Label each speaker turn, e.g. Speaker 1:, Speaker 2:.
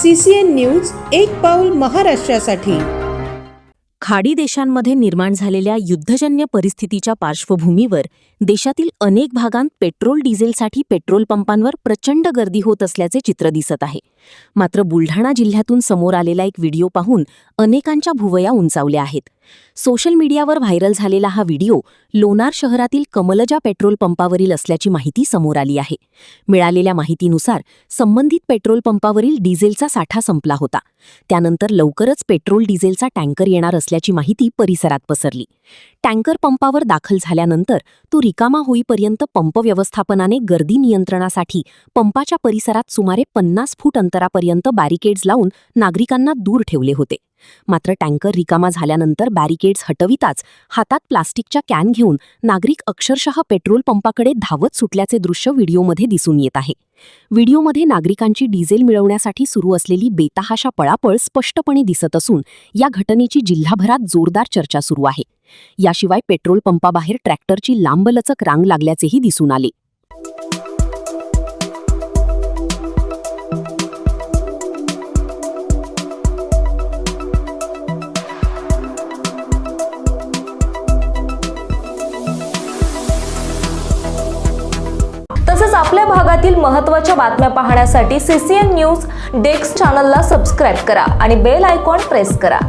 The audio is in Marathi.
Speaker 1: CCN न्यूज एक पाऊल महाराष्ट्रासाठी।
Speaker 2: खाडी देशांमध्ये निर्माण झालेल्या युद्धजन्य परिस्थितीच्या पार्श्वभूमीवर देशातील अनेक भागांत पेट्रोल डिझेलसाठी पेट्रोल पंपांवर प्रचंड गर्दी होत असल्याचे चित्र दिसत आहे। मात्र बुलढाणा जिल्ह्यातून समोर आलेला एक व्हिडिओ पाहून अनेकांच्या भुवया उंचावल्या आहेत। सोशल मीडियावर व्हायरल झालेला हा व्हिडिओ लोणार शहरातील कमलजा पेट्रोल पंपावरील असल्याची माहिती समोर आली आहे। मिळालेल्या माहितीनुसार संबंधित पेट्रोल पंपावरील डिझेलचा साठा संपला होता। त्यानंतर लवकरच पेट्रोल डिझेलचा टँकर येणार असल्याची माहिती परिसरात पसरली। टँकर पंपावर दाखल झाल्यानंतर तो रिकामा होईपर्यंत पंप व्यवस्थापनाने गर्दी नियंत्रणासाठी पंपाच्या परिसरात सुमारे 50 फूट अंतरापर्यंत बॅरिकेड्स लावून नागरिकांना दूर ठेवले होते। मात्र टँकर रिकामा झाल्यानंतर बॅरिकेड्स हटविताच हातात प्लास्टिकच्या कॅन घेऊन नागरिक अक्षरशः पेट्रोल पंपाकडे धावत सुटल्याचे दृश्य व्हिडिओमध्ये दिसून येत आहे। व्हिडिओमध्ये नागरिकांची डिझेल मिळवण्यासाठी सुरू असलेली बेतहाशा पळापळ स्पष्टपणे दिसत असून या घटनेची जिल्हाभरात जोरदार चर्चा सुरू आहे। याशिवाय पेट्रोल पंपाबाहेर ट्रॅक्टरची लांबलचक रांग लागल्याचेही दिसून आले।
Speaker 3: तसेच आपल्या भागातील महत्त्वाच्या बातम्या पाहण्यासाठी CCN न्यूज डेस्क चॅनलला सबस्क्राइब करा आणि बेल आयकॉन प्रेस करा।